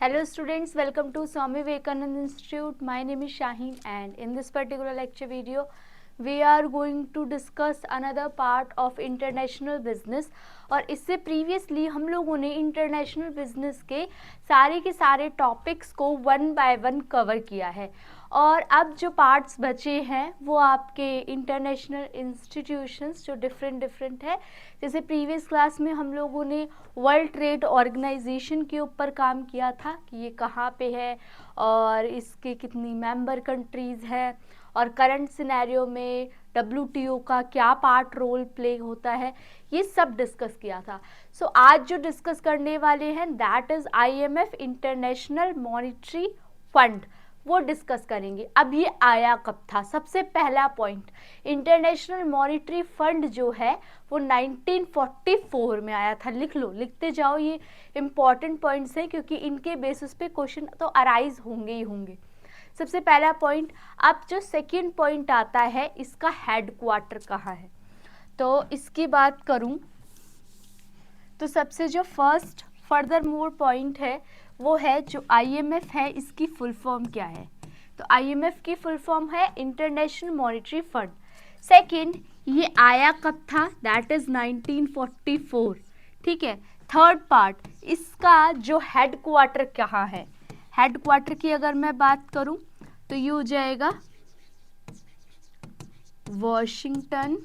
Hello students, welcome to Swami Vivekananda Institute. My name is Shaheen and in this particular lecture video we are going to discuss another part of international business. और इससे previously हम लोगों ने international business के सारे topics को one by one cover किया है और अब जो पार्ट्स बचे हैं वो आपके इंटरनेशनल इंस्टीट्यूशंस जो डिफरेंट है। जैसे प्रीवियस क्लास में हम लोगों ने वर्ल्ड ट्रेड ऑर्गेनाइजेशन के ऊपर काम किया था कि ये कहाँ पे है और इसके कितनी मेंबर कंट्रीज़ हैं और करंट सिनेरियो में WTO का क्या पार्ट रोल प्ले होता है, ये सब डिस्कस किया था। सो आज जो डिस्कस करने वाले हैं that is IMF international monetary fund, वो डिस्कस करेंगे। अब ये आया कब था? सबसे पहला पॉइंट, इंटरनेशनल मॉनिटरी फंड जो है वो 1944 में आया था। लिख लो, लिखते जाओ, ये इम्पॉर्टेंट पॉइंट्स हैं क्योंकि इनके बेसिस पे क्वेश्चन तो अराइज होंगे ही होंगे। सबसे पहला पॉइंट। अब जो सेकंड पॉइंट आता है, इसका हेडक्वार्टर कहाँ है, तो इसकी बात करूं तो सबसे जो फर्स्ट फर्दर मोर पॉइंट है वो है जो IMF है, इसकी फुल फॉर्म क्या है। तो IMF की फुल फॉर्म है इंटरनेशनल मॉनिटरी फंड। सेकंड, ये आया कब था, दैट इज 1944, ठीक है। थर्ड पार्ट, इसका जो हेडक्वार्टर कहाँ है। हेडक्वार्टर की अगर मैं बात करूं तो ये हो जाएगा Washington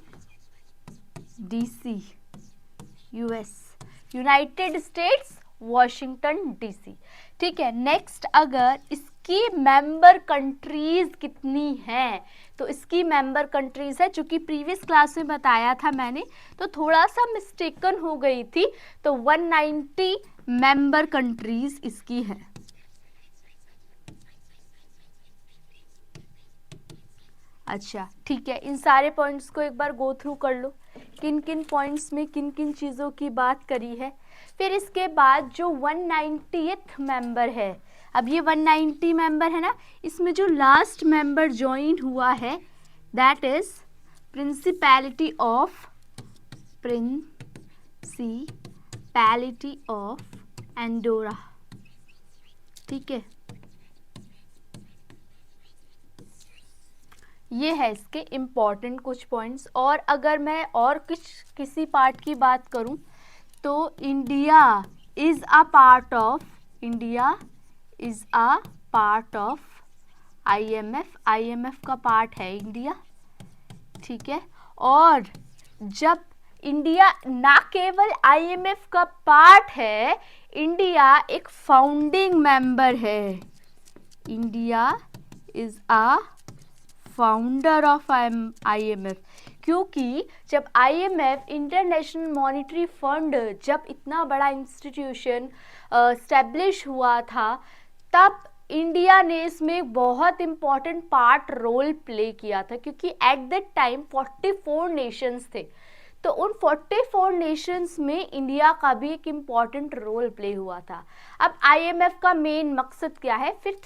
DC, US, United states, Washington DC, ठीक है। नेक्स्ट, अगर इसकी मेंबर कंट्रीज कितनी हैं, तो इसकी मेंबर कंट्रीज है, चूंकि प्रीवियस क्लास में बताया था मैंने तो थोड़ा सा मिस्टेकन हो गई थी, तो 190 मेंबर कंट्रीज इसकी हैं। अच्छा, ठीक है, इन सारे पॉइंट्स को एक बार गो थ्रू कर लो, किन किन पॉइंट्स में किन किन चीज़ों की बात करी है। फिर इसके बाद जो 190th मेंबर है, अब ये 190 मेंबर है ना, इसमें जो लास्ट मेंबर ज्वाइन हुआ है that is principality of Andorra, ठीक है। ये है इसके इम्पॉर्टेंट कुछ पॉइंट्स। और अगर मैं और किसी पार्ट की बात करूं तो India is a part of IMF का पार्ट है इंडिया, ठीक है। और जब इंडिया ना केवल IMF का पार्ट है, इंडिया एक फाउंडिंग मेंबर है। India is a founder of IMF, क्योंकि जब IMF इंटरनेशनल मॉनिटरी फंड जब इतना बड़ा इंस्टीट्यूशन स्टैब्लिश हुआ था, तब इंडिया ने इसमें बहुत इम्पॉर्टेंट पार्ट रोल प्ले किया था, क्योंकि एट दैट टाइम 44 नेशंस थे, तो उन 44 नेशंस में इंडिया का भी एक इम्पॉर्टेंट रोल प्ले हुआ था। अब IMF का मेन मकसद क्या है, फिर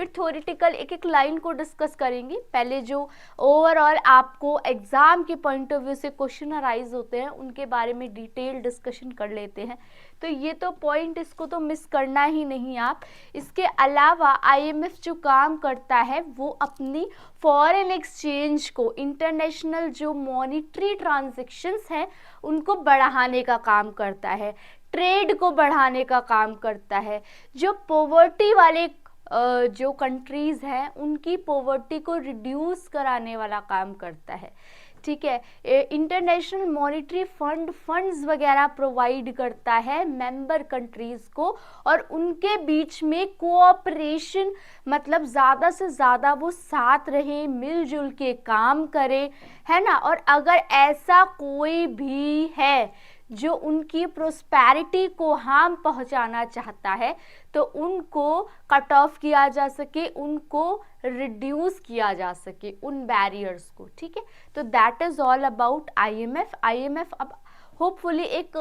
थ्योरेटिकल एक एक लाइन को डिस्कस करेंगे। पहले जो ओवरऑल आपको एग्जाम के पॉइंट ऑफ व्यू से क्वेश्चन अराइज होते हैं उनके बारे में डिटेल डिस्कशन कर लेते हैं। तो ये तो पॉइंट, इसको तो मिस करना ही नहीं आप। इसके अलावा IMF जो काम करता है वो अपनी फॉरेन एक्सचेंज को, इंटरनेशनल जो मॉनिटरी ट्रांजैक्शंस हैं उनको बढ़ाने का काम करता है, ट्रेड को बढ़ाने का काम करता है, जो पॉवर्टी वाले जो कंट्रीज़ हैं उनकी पॉवर्टी को रिड्यूस कराने वाला काम करता है, ठीक है। इंटरनेशनल मॉनिटरी फंड्स वगैरह प्रोवाइड करता है मेंबर कंट्रीज़ को, और उनके बीच में कोऑपरेशन, मतलब ज़्यादा से ज़्यादा वो साथ रहें, मिलजुल के काम करें, है ना। और अगर ऐसा कोई भी है जो उनकी प्रोस्पेरिटी को हार्म पहुंचाना चाहता है तो उनको कट ऑफ किया जा सके, उनको रिड्यूस किया जा सके उन बैरियर्स को, ठीक है। तो that is all about IMF। अब होपफुली एक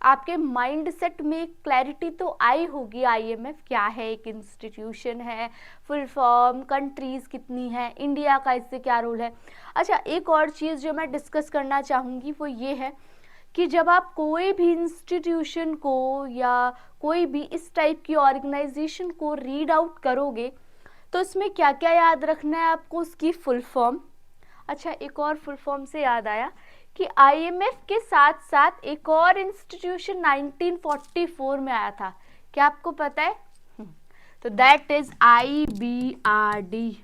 आपके माइंड सेट में क्लैरिटी तो आई होगी, IMF क्या है, एक इंस्टीट्यूशन है, फुल फॉर्म, कंट्रीज़ कितनी है, इंडिया का इससे क्या रोल है। अच्छा, एक और चीज़ जो मैं डिस्कस करना चाहूँगी वो ये है कि जब आप कोई भी इंस्टीट्यूशन को या कोई भी इस टाइप की ऑर्गेनाइजेशन को रीड आउट करोगे तो उसमें क्या क्या याद रखना है आपको, उसकी फुल फॉर्म। अच्छा, एक और फुल फॉर्म से याद आया कि आईएमएफ के साथ साथ एक और इंस्टीट्यूशन 1944 में आया था, क्या आपको पता है? तो दैट इज IBRD,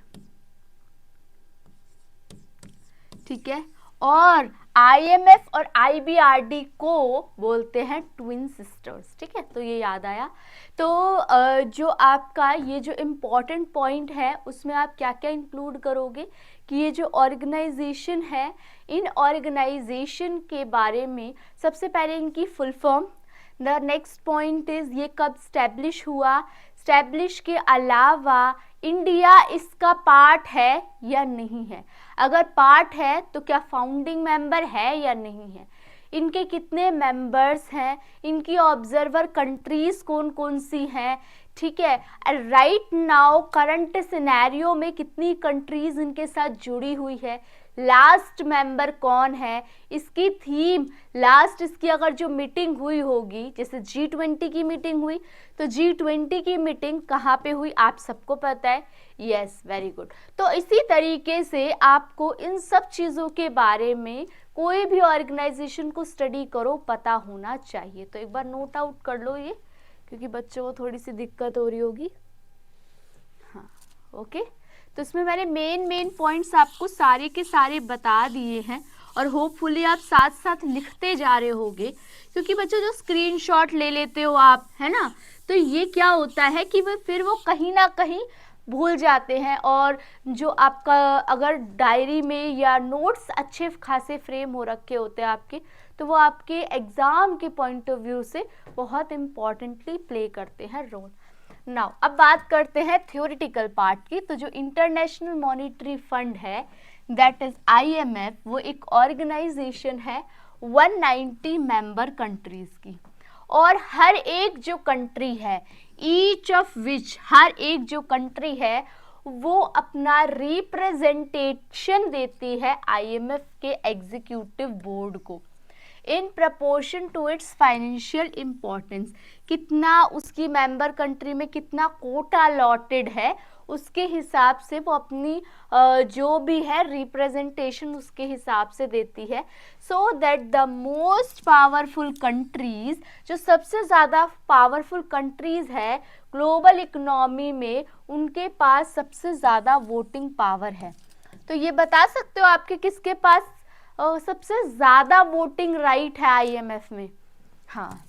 ठीक है। और IMF और IBRD को बोलते हैं ट्विन सिस्टर्स, ठीक है। तो ये याद आया। तो जो आपका ये जो इम्पॉर्टेंट पॉइंट है उसमें आप क्या क्या इंक्लूड करोगे कि ये जो ऑर्गेनाइजेशन है, इन ऑर्गेनाइजेशन के बारे में सबसे पहले इनकी full form. The next point is ये कब स्टैब्लिश हुआ, स्टैब्लिश के अलावा इंडिया इसका पार्ट है या नहीं है, अगर पार्ट है तो क्या फाउंडिंग मेंबर है या नहीं है, इनके कितने मेंबर्स हैं, इनकी ऑब्जर्वर कंट्रीज कौन कौन सी हैं, ठीक है। राइट नाउ करंट सिनेरियो में कितनी कंट्रीज इनके साथ जुड़ी हुई है, लास्ट मेंबर कौन है, इसकी थीम, लास्ट इसकी अगर जो मीटिंग हुई होगी, जैसे G20 की मीटिंग हुई तो G20 की मीटिंग कहाँ पे हुई आप सबको पता है। Yes, very good. तो इसी तरीके से आपको इन सब चीज़ों के बारे में कोई भी ऑर्गेनाइजेशन को स्टडी करो पता होना चाहिए। तो एक बार नोट आउट कर लो ये, क्योंकि बच्चों को थोड़ी सी दिक्कत हो रही होगी। हाँ, ओके। तो इसमें मैंने मेन पॉइंट्स आपको सारे के सारे बता दिए हैं और होपफुली आप साथ साथ लिखते जा रहे होगे, क्योंकि बच्चों जो स्क्रीनशॉट ले लेते हो आप, है ना, तो ये क्या होता है कि फिर वो कहीं ना कहीं भूल जाते हैं। और जो आपका अगर डायरी में या नोट्स अच्छे खासे फ्रेम हो रखे होते हैं आपके, तो वो आपके एग्ज़ाम के पॉइंट ऑफ व्यू से बहुत इम्पॉर्टेंटली प्ले करते हैं रोल। नाउ अब बात करते हैं थ्योरेटिकल पार्ट की। तो जो इंटरनेशनल मॉनेटरी फंड है दैट इज IMF, वो एक ऑर्गेनाइजेशन है 190 मेंबर कंट्रीज की, और हर एक जो कंट्री है, ईच ऑफ विच, हर एक जो कंट्री है वो अपना रिप्रेजेंटेशन देती है IMF के एग्जीक्यूटिव बोर्ड को in proportion to its financial importance. कितना उसकी मेंबर कंट्री में कितना कोटा अलॉटेड है उसके हिसाब से वो अपनी जो भी है रिप्रेजेंटेशन उसके हिसाब से देती है, so that the most powerful countries, जो सबसे ज़्यादा पावरफुल कंट्रीज है ग्लोबल इकोनॉमी में, उनके पास सबसे ज़्यादा वोटिंग पावर है। तो ये बता सकते हो आपके किसके पास सबसे ज़्यादा वोटिंग राइट है IMF में? हाँ,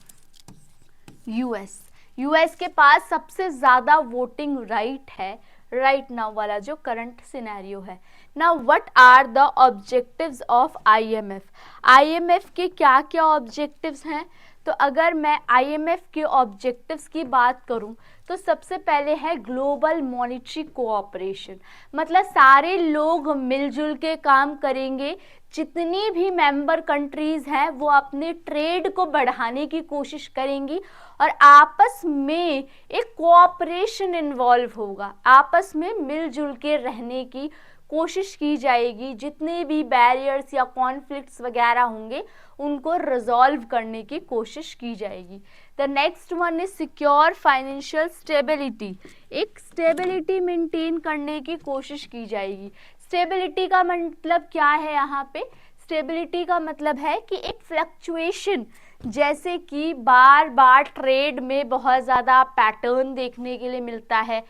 यूएस के पास सबसे ज़्यादा वोटिंग राइट है राइट नाउ वाला जो करंट सिनेरियो है। Now what are the objectives of IMF के क्या क्या ऑब्जेक्टिव्स हैं? तो अगर मैं IMF के ऑब्जेक्टिव्स की बात करूं तो सबसे पहले है ग्लोबल मॉनेटरी कोऑपरेशन, मतलब सारे लोग मिलजुल के काम करेंगे, जितनी भी मेंबर कंट्रीज हैं वो अपने ट्रेड को बढ़ाने की कोशिश करेंगी और आपस में एक कोऑपरेशन इन्वॉल्व होगा, आपस में मिलजुल के रहने की कोशिश की जाएगी, जितने भी बैरियर्स या कॉन्फ्लिक्ट्स वगैरह होंगे उनको रिजॉल्व करने की कोशिश की जाएगी। The next one is secure financial stability, एक स्टेबिलिटी मेंटेन करने की कोशिश की जाएगी। स्टेबिलिटी का मतलब क्या है यहाँ पे? स्टेबिलिटी का मतलब है कि एक फ्लक्चुएशन, जैसे कि बार बार ट्रेड में बहुत ज़्यादा पैटर्न देखने के लिए मिलता है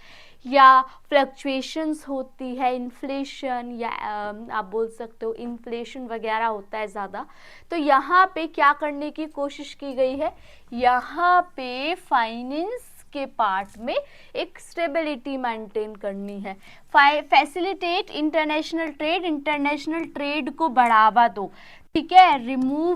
या फ्लक्चुएशंस होती है, इन्फ्लेशन या आप बोल सकते हो इन्फ्लेशन वगैरह होता है ज़्यादा, तो यहाँ पे क्या करने की कोशिश की गई है? यहाँ पे फाइनेंस के पार्ट में एक स्टेबिलिटी मेंटेन करनी है। फैसिलिटेट इंटरनेशनल ट्रेड को बढ़ावा दो, ठीक है। रिमूव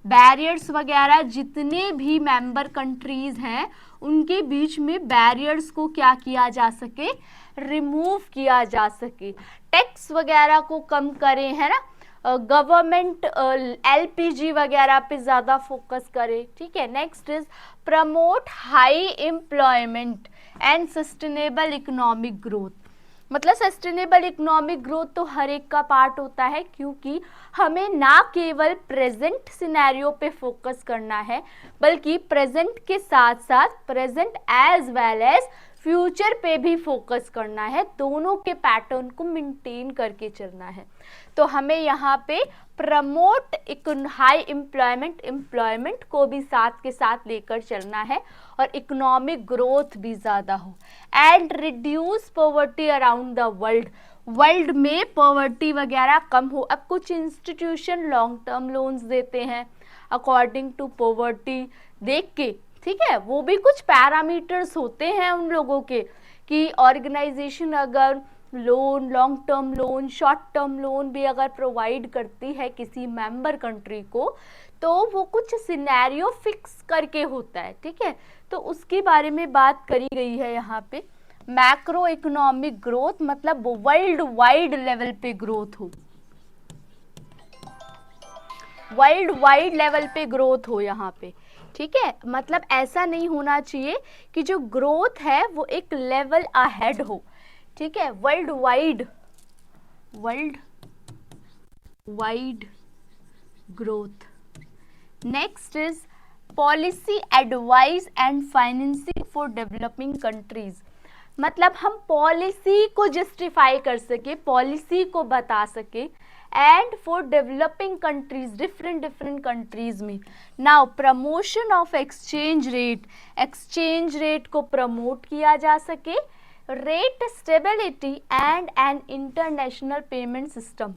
बैरियर्स वगैरह जितने भी मेंबर कंट्रीज हैं उनके बीच में बैरियर्स को क्या किया जा सके? रिमूव किया जा सके। टैक्स वगैरह को कम करें, है ना, गवर्नमेंट LPG वगैरह पे ज़्यादा फोकस करे, ठीक है। Next is promote high employment and sustainable economic growth, मतलब सस्टेनेबल इकोनॉमिक ग्रोथ तो हर एक का पार्ट होता है, क्योंकि हमें ना केवल प्रेजेंट सिनेरियो पे फोकस करना है, बल्कि प्रेजेंट के साथ साथ present as well as future पे भी फोकस करना है, दोनों के पैटर्न को मेंटेन करके चलना है। तो हमें यहाँ पे प्रमोट हाई एम्प्लॉयमेंट को भी साथ के साथ लेकर चलना है, और इकोनॉमिक ग्रोथ भी ज़्यादा हो, and reduce poverty around the world में पॉवर्टी वगैरह कम हो। अब कुछ इंस्टीट्यूशन लॉन्ग टर्म लोन्स देते हैं अकॉर्डिंग टू पॉवर्टी देख के, ठीक है, वो भी कुछ पैरामीटर्स होते हैं उन लोगों के, कि ऑर्गेनाइजेशन अगर loan, long term loan, short term loan भी अगर प्रोवाइड करती है किसी मेंबर कंट्री को, तो वो कुछ सिनेरियो फिक्स करके होता है, ठीक है। तो उसके बारे में बात करी गई है यहाँ पे। मैक्रो इकोनॉमिक ग्रोथ मतलब वर्ल्ड वाइड लेवल पे ग्रोथ हो, वर्ल्ड वाइड लेवल पे ग्रोथ हो यहाँ पे, ठीक है। मतलब ऐसा नहीं होना चाहिए कि जो ग्रोथ है वो एक लेवल अहेड हो, ठीक है। World wide growth. Next is policy advice and financing for developing countries. मतलब हम पॉलिसी को जस्टिफाई कर सके, पॉलिसी को बता सके, and for developing countries, different countries में। Now promotion of exchange rate को प्रमोट किया जा सके, rate stability and an international payment system.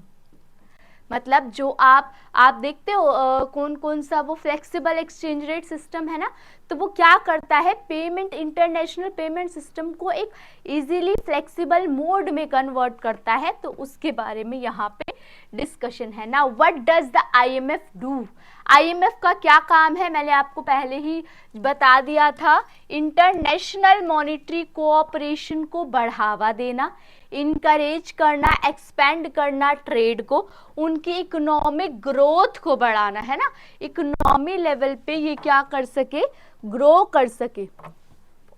मतलब जो आप देखते हो कौन कौन सा वो फ्लेक्सिबल एक्सचेंज रेट सिस्टम है ना, तो वो क्या करता है, इंटरनेशनल पेमेंट सिस्टम को एक इजीली फ्लेक्सिबल मोड में कन्वर्ट करता है। तो उसके बारे में यहाँ पे डिस्कशन है ना। What does the IMF do? IMF का क्या काम है, मैंने आपको पहले ही बता दिया था। इंटरनेशनल मॉनेटरी कोऑपरेशन को बढ़ावा देना, इनकरेज करना, एक्सपेंड करना ट्रेड को, उनकी इकोनॉमिक ग्रोथ को बढ़ाना, है ना। इकोनॉमी लेवल पे ये क्या कर सके, ग्रो कर सके,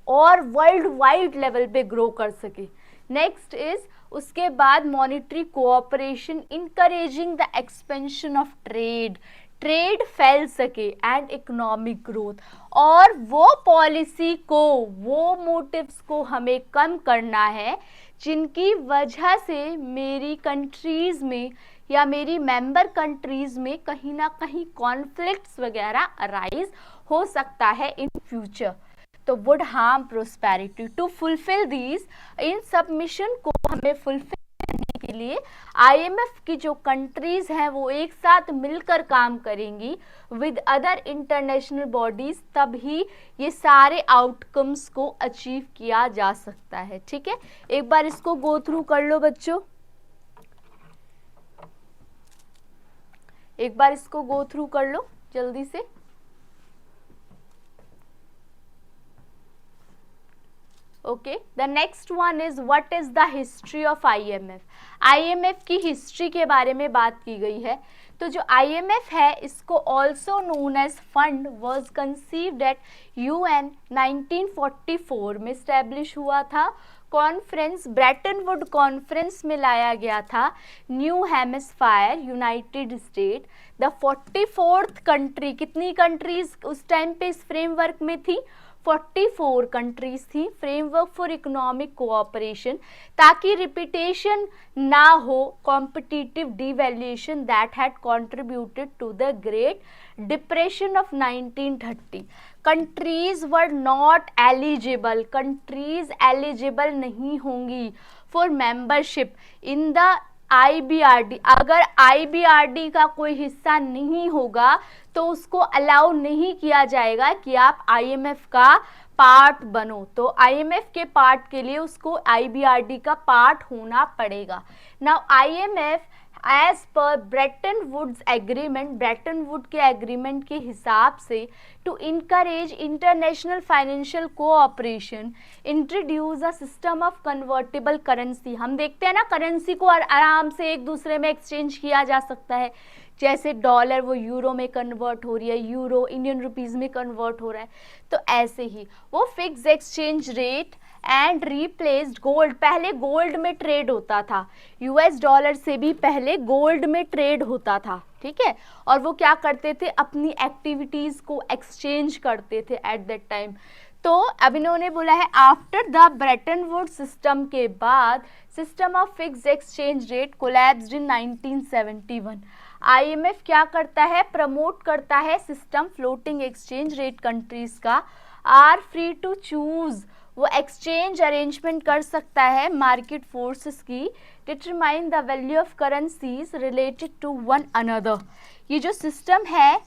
और वर्ल्ड वाइड लेवल पे ग्रो कर सके। नेक्स्ट इज उसके बाद monetary cooperation, encouraging the expansion of trade फैल सके, एंड इकोनॉमिक ग्रोथ। और वो पॉलिसी को, वो मोटिव्स को हमें कम करना है जिनकी वजह से मेरी कंट्रीज में या मेरी मेंबर कंट्रीज में कहीं ना कहीं कॉन्फ्लिक्ट्स वगैरह अराइज हो सकता है इन फ्यूचर, तो would harm prosperity. To fulfil these, इन सब मिशन को हमें फुलफिल करने के लिए IMF की जो कंट्रीज हैं वो एक साथ मिलकर काम करेंगी विद अदर इंटरनेशनल बॉडीज, तभी ये सारे आउटकम्स को अचीव किया जा सकता है, ठीक है। एक बार इसको गो थ्रू कर लो बच्चों, एक बार इसको गो थ्रू कर लो जल्दी से। Okay, the next one is what is the history of IMF की हिस्ट्री के बारे में बात की गई है। तो जो IMF है इसको also known as fund was conceived at UN 1944 में स्टैब्लिश हुआ था। कॉन्फ्रेंस, ब्रेटन वुड कॉन्फ्रेंस में लाया गया था, new hemisphere united state. The 44th country, कितनी कंट्रीज उस टाइम पे इस फ्रेमवर्क में थी, 44 कंट्रीज थी, फ्रेमवर्क फॉर इकोनॉमिक कोऑपरेशन, ताकि रिपीटेशन ना हो competitive devaluation that had contributed to the great depression of 1930। Countries were not eligible, countries eligible नहीं होंगी for membership in the IBRD। अगर IBRD का कोई हिस्सा नहीं होगा तो उसको अलाउ नहीं किया जाएगा कि आप IMF का पार्ट बनो। तो IMF के पार्ट के लिए उसको IBRD का पार्ट होना पड़ेगा। Now IMF as per Bretton Woods agreement, Bretton Wood के एग्रीमेंट के हिसाब से to encourage international financial cooperation introduce a system of convertible currency. हम देखते हैं ना, करेंसी को आराम से एक दूसरे में एक्सचेंज किया जा सकता है, जैसे डॉलर वो यूरो में कन्वर्ट हो रही है, यूरो इंडियन रुपीज़ में कन्वर्ट हो रहा है, तो ऐसे ही वो fix exchange rate and replaced gold. पहले गोल्ड में ट्रेड होता था, यूएस डॉलर से भी पहले गोल्ड में ट्रेड होता था, ठीक है। और वो क्या करते थे, अपनी एक्टिविटीज़ को एक्सचेंज करते थे एट दैट टाइम। तो अब इन्होंने बोला है after the Bretton Woods system के बाद system of fixed exchange rate collapsed in 1971। IMF क्या करता है, प्रमोट करता है system floating exchange rate countries का आर फ्री टू चूज, वो एक्सचेंज अरेंजमेंट कर सकता है मार्केट फोर्सेस की, determine the value of currencies related to one another. ये जो सिस्टम है,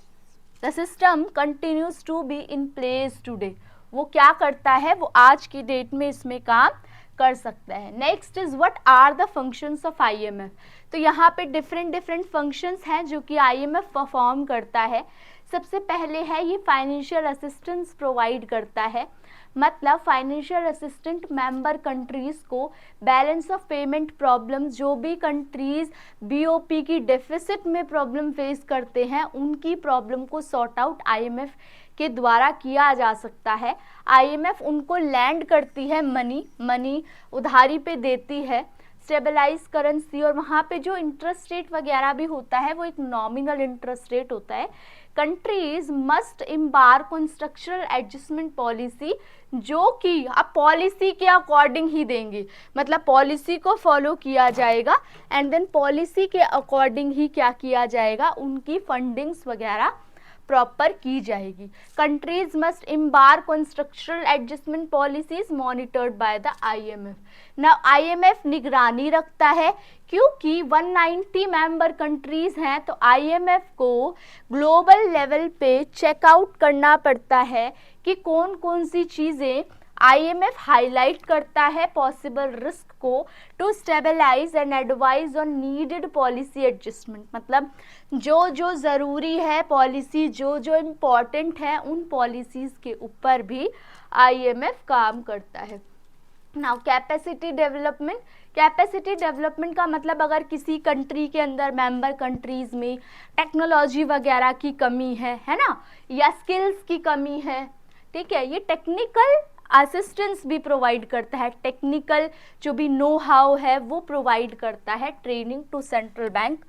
the system continues to be in place today. वो क्या करता है, वो आज की डेट में इसमें काम कर सकता है। Next is what are the functions of IMF. तो यहाँ पे डिफरेंट फंक्शंस हैं जो कि आईएमएफ परफॉर्म करता है। सबसे पहले है ये फाइनेंशियल असिस्टेंस प्रोवाइड करता है, मतलब फाइनेंशियल असिस्टेंट मेंबर कंट्रीज को बैलेंस ऑफ पेमेंट प्रॉब्लम, जो भी कंट्रीज बीओपी की डेफिसिट में प्रॉब्लम फेस करते हैं उनकी प्रॉब्लम को सॉर्ट आउट आईएमएफ के द्वारा किया जा सकता है। आईएमएफ उनको लैंड करती है मनी उधारी पे देती है, स्टेबलाइज करेंसी, और वहाँ पे जो इंटरेस्ट रेट वगैरह भी होता है वो एक नॉमिनल इंटरेस्ट रेट होता है। Countries must embark on structural adjustment policy, जो कि अब पॉलिसी के अकॉर्डिंग ही देंगे, मतलब पॉलिसी को फॉलो किया जाएगा एंड देन पॉलिसी के अकॉर्डिंग ही क्या किया जाएगा, उनकी फंडिंग्स वगैरह प्रॉपर की जाएगी। Countries must embark on structural adjustment policies monitored by the IMF. Now IMF निगरानी रखता है, क्योंकि 190 मेंबर कंट्रीज हैं तो आईएमएफ को ग्लोबल लेवल पे चेकआउट करना पड़ता है कि कौन कौन सी चीज़ें आईएमएफ हाईलाइट करता है पॉसिबल रिस्क को, to stabilise and advise on needed policy adjustment. मतलब जो जो ज़रूरी है पॉलिसी, जो जो इम्पॉर्टेंट है, उन पॉलिसीज़ के ऊपर भी आईएमएफ काम करता है। Now capacity development. Capacity development का मतलब अगर किसी कंट्री के अंदर मेंबर कंट्रीज़ में टेक्नोलॉजी वगैरह की कमी है ना, या स्किल्स की कमी है, ठीक है, ये टेक्निकल असिस्टेंस भी प्रोवाइड करता है, टेक्निकल जो भी नो हाउ है वो प्रोवाइड करता है, training to central bank,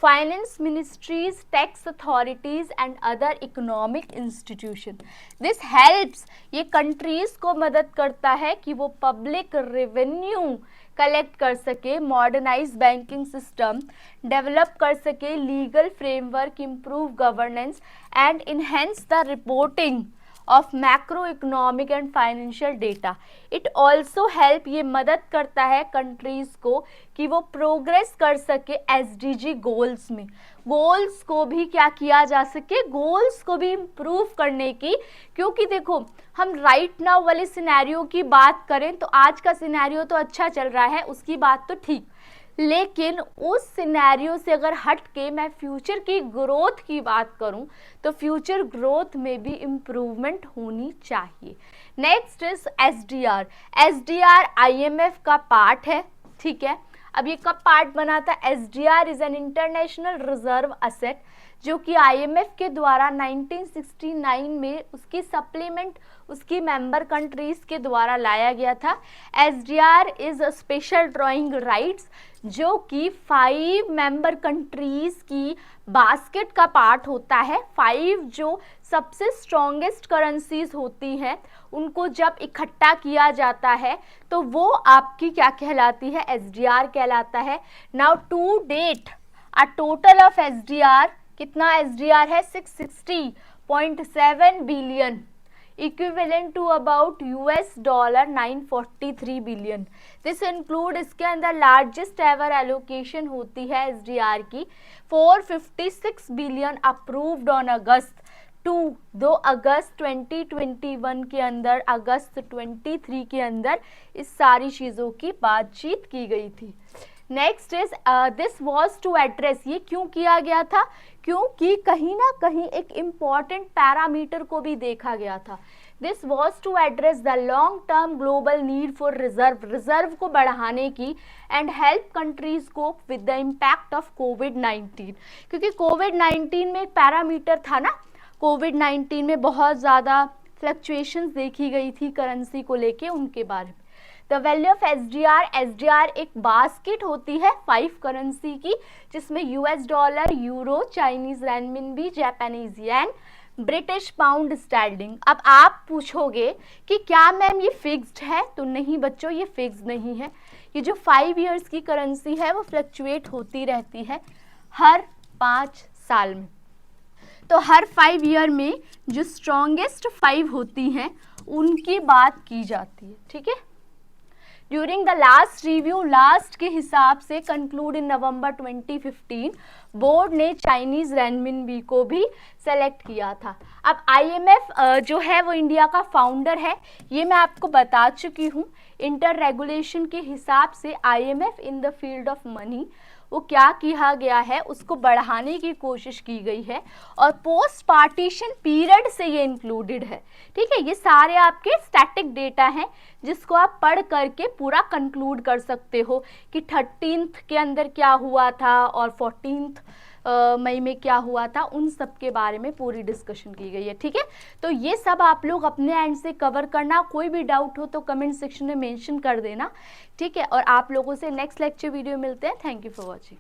finance ministries, tax authorities and other economic institution. This helps, ये कंट्रीज को मदद करता है कि वो पब्लिक रेवेन्यू कलेक्ट कर सके, मॉडर्नाइज बैंकिंग सिस्टम डेवलप कर सके, legal framework, improve governance and enhance the reporting of macro economic and financial data. It also help, ये मदद करता है कंट्रीज को कि वो प्रोग्रेस कर सके एसडीजी गोल्स में, गोल्स को भी क्या किया जा सके, गोल्स को भी इम्प्रूव करने की। क्योंकि देखो हम राइट नाउ वाले सिनेरियो की बात करें तो आज का सिनेरियो तो अच्छा चल रहा है, उसकी बात तो ठीक, लेकिन उस सिनेरियो से अगर हट के मैं फ्यूचर की ग्रोथ की बात करूं तो फ्यूचर ग्रोथ में भी इम्प्रूवमेंट होनी चाहिए। Next is SDR. SDR IMF का पार्ट है, ठीक है। अब ये कब पार्ट बना था, SDR is an international reserve asset, जो कि आईएमएफ के द्वारा 1969 में उसकी सप्लीमेंट उसकी मेंबर कंट्रीज के द्वारा लाया गया था। SDR is a special drawing rights, जो कि 5 मेंबर कंट्रीज की बास्केट का पार्ट होता है। 5 जो सबसे स्ट्रॉन्गेस्ट करेंसीज होती हैं उनको जब इकट्ठा किया जाता है तो वो आपकी क्या कहलाती है, एसडीआर कहलाता है। Now to date a total of SDR, कितना एसडीआर है, 660.7 billion, equivalent to about $943 billion. This include, इसके अंदर लार्जेस्ट एवर एलोकेशन होती है एसडीआर की 456 बिलियन अप्रूव्ड ऑन अगस्त 2 अगस्त 2021 के अंदर, अगस्त 23 के अंदर इस सारी चीज़ों की बातचीत की गई थी। Next is this was to address, ये क्यों किया गया था, क्योंकि कहीं ना कहीं एक इम्पॉर्टेंट पैरामीटर को भी देखा गया था। This was to address the long term global need for reserve को बढ़ाने की and help countries cope with the impact of कोविड-19। क्योंकि कोविड-19 में एक पैरामीटर था ना, कोविड-19 में बहुत ज़्यादा फ्लक्चुएशंस देखी गई थी करेंसी को लेके, उनके बारे में। द वैल्यू ऑफ एसडीआर एक बास्केट होती है 5 करेंसी की, जिसमें US dollar, euro, Chinese renminbi, Japanese yen, British pound sterling. अब आप पूछोगे कि क्या मैम ये फिक्स्ड है, तो नहीं बच्चों, ये फिक्स्ड नहीं है। ये जो 5 ईयर्स की करेंसी है वो फ्लक्चुएट होती रहती है हर 5 साल में। तो हर 5 ईयर में जो स्ट्रॉन्गेस्ट 5 होती हैं उनकी बात की जाती है, ठीक है। During the last review, last के हिसाब से कंक्लूड इन नवंबर 2015, बोर्ड ने चाइनीज रेनमिनबी को भी सेलेक्ट किया था। अब आईएमएफ जो है वो इंडिया का फाउंडर है, ये मैं आपको बता चुकी हूँ। इंटर रेगुलेशन के हिसाब से IMF in the field of money वो क्या किया गया है, उसको बढ़ाने की कोशिश की गई है, और पोस्ट पार्टीशन पीरियड से ये इंक्लूडेड है, ठीक है। ये सारे आपके स्टैटिक डेटा हैं जिसको आप पढ़ करके पूरा कंक्लूड कर सकते हो कि 13th के अंदर क्या हुआ था और 14th मई में क्या हुआ था, उन सब के बारे में पूरी डिस्कशन की गई है, ठीक है। तो ये सब आप लोग अपने एंड से कवर करना, कोई भी डाउट हो तो कमेंट सेक्शन में मेंशन कर देना, ठीक है। और आप लोगों से नेक्स्ट लेक्चर वीडियो मिलते हैं। Thank you for watching.